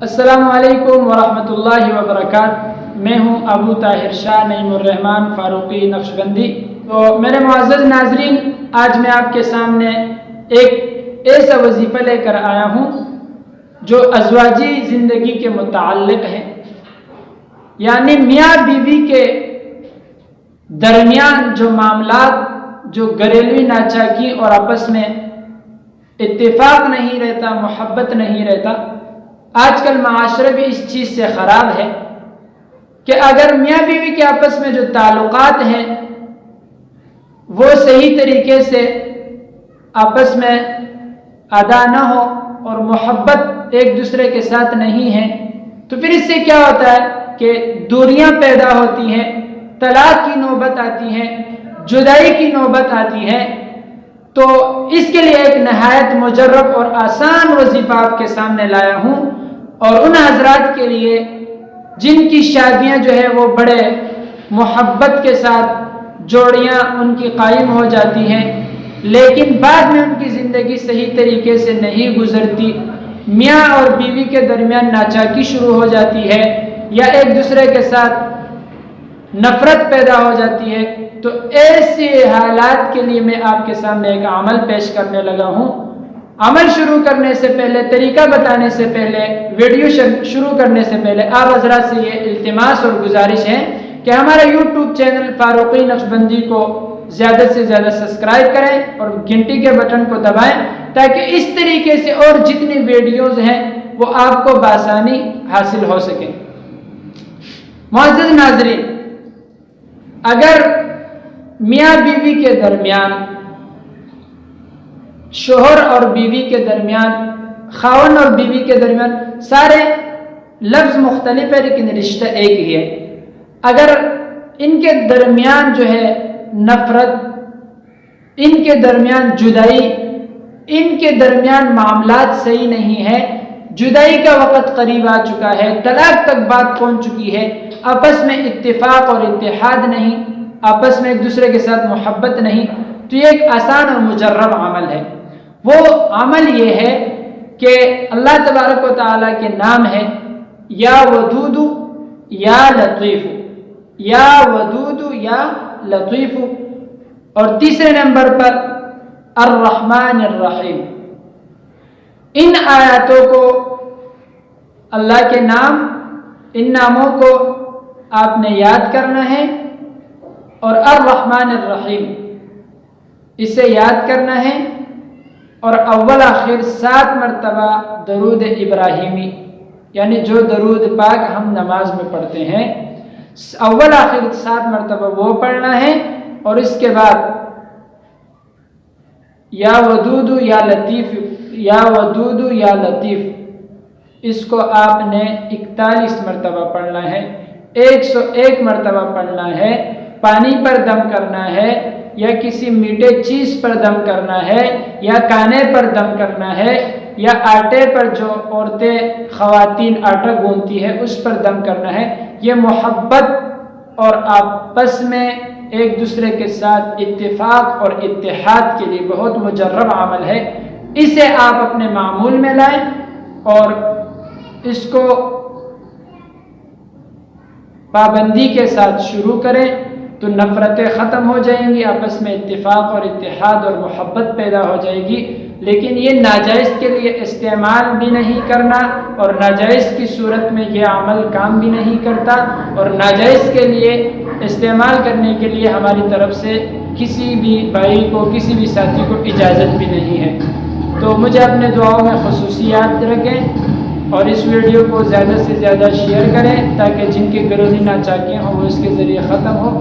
السلام علیکم ورحمۃ اللہ وبرکاتہ۔ میں ہوں ابو طاہر شاہ نعیم الرحمن فاروقی نقشبندی۔ تو میرے معزز ناظرین، آج میں آپ کے سامنے ایک ایسا وظیفہ لے کر آیا ہوں جو ازواجی زندگی کے متعلق ہے، یعنی میاں بیوی کے درمیان جو معاملات، جو گھریلوی ناچاکی اور آپس میں اتفاق نہیں رہتا، محبت نہیں رہتا۔ آج کل معاشرہ بھی اس چیز سے خراب ہے کہ اگر میاں بیوی کے آپس میں جو تعلقات ہیں وہ صحیح طریقے سے آپس میں ادا نہ ہو اور محبت ایک دوسرے کے ساتھ نہیں ہے، تو پھر اس سے کیا ہوتا ہے کہ دوریاں پیدا ہوتی ہیں، طلاق کی نوبت آتی ہے، جدائی کی نوبت آتی ہے۔ تو اس کے لیے ایک نہایت مجرب اور آسان وظیفہ آپ کے سامنے لایا ہوں، اور ان حضرات کے لیے جن کی شادیاں جو ہے وہ بڑے محبت کے ساتھ جوڑیاں ان کی قائم ہو جاتی ہیں، لیکن بعد میں ان کی زندگی صحیح طریقے سے نہیں گزرتی، میاں اور بیوی کے درمیان ناچاکی شروع ہو جاتی ہے یا ایک دوسرے کے ساتھ نفرت پیدا ہو جاتی ہے، تو ایسے حالات کے لیے میں آپ کے سامنے ایک عمل پیش کرنے لگا ہوں۔ عمل شروع کرنے سے پہلے، طریقہ بتانے سے پہلے، ویڈیو شروع کرنے سے پہلے آپ حضرات سے یہ التماس اور گزارش ہے کہ ہمارا یوٹیوب چینل فاروقی نقشبندی کو زیادہ سے زیادہ سبسکرائب کریں اور گھنٹی کے بٹن کو دبائیں، تاکہ اس طریقے سے اور جتنی ویڈیوز ہیں وہ آپ کو بآسانی حاصل ہو سکیں۔ معزز ناظرین، اگر میاں بیوی کے درمیان، شوہر اور بیوی کے درمیان، خاوند اور بیوی کے درمیان سارے لفظ مختلف ہے لیکن رشتہ ایک ہی ہے، اگر ان کے درمیان جو ہے نفرت، ان کے درمیان جدائی، ان کے درمیان معاملات صحیح نہیں ہے، جدائی کا وقت قریب آ چکا ہے، طلاق تک بات پہنچ چکی ہے، آپس میں اتفاق اور اتحاد نہیں، آپس میں ایک دوسرے کے ساتھ محبت نہیں، تو یہ ایک آسان اور مجرب عمل ہے۔ وہ عمل یہ ہے کہ اللہ تبارک و تعالیٰ کے نام ہے یا ودود یا لطیف، یا ودود یا لطیف، اور تیسرے نمبر پر الرحمن الرحیم۔ ان آیاتوں کو، اللہ کے نام، ان ناموں کو آپ نے یاد کرنا ہے، اور الرحمن الرحیم اسے یاد کرنا ہے، اور اول آخر 7 مرتبہ درود ابراہیمی، یعنی جو درود پاک ہم نماز میں پڑھتے ہیں، اول آخر 7 مرتبہ وہ پڑھنا ہے، اور اس کے بعد یا ودود یا لطیف، یا ودود یا لطیف، اس کو آپ نے 41 مرتبہ پڑھنا ہے، 101 مرتبہ پڑھنا ہے، پانی پر دم کرنا ہے، یا کسی میٹھے چیز پر دم کرنا ہے، یا کانے پر دم کرنا ہے، یا آٹے پر جو عورتیں خواتین آٹا گوندتی ہے اس پر دم کرنا ہے۔ یہ محبت اور آپس میں ایک دوسرے کے ساتھ اتفاق اور اتحاد کے لیے بہت مجرب عمل ہے۔ اسے آپ اپنے معمول میں لائیں اور اس کو پابندی کے ساتھ شروع کریں، تو نفرتیں ختم ہو جائیں گی، آپس میں اتفاق اور اتحاد اور محبت پیدا ہو جائے گی۔ لیکن یہ ناجائز کے لیے استعمال بھی نہیں کرنا، اور ناجائز کی صورت میں یہ عمل کام بھی نہیں کرتا، اور ناجائز کے لیے استعمال کرنے کے لیے ہماری طرف سے کسی بھی بھائی کو، کسی بھی ساتھی کو اجازت بھی نہیں ہے۔ تو مجھے اپنے دعاؤں میں خصوصی یاد رکھیں، اور اس ویڈیو کو زیادہ سے زیادہ شیئر کریں تاکہ جن کے گھریلو ناچاکیاں ہوں وہ اس کے ذریعے ختم ہو۔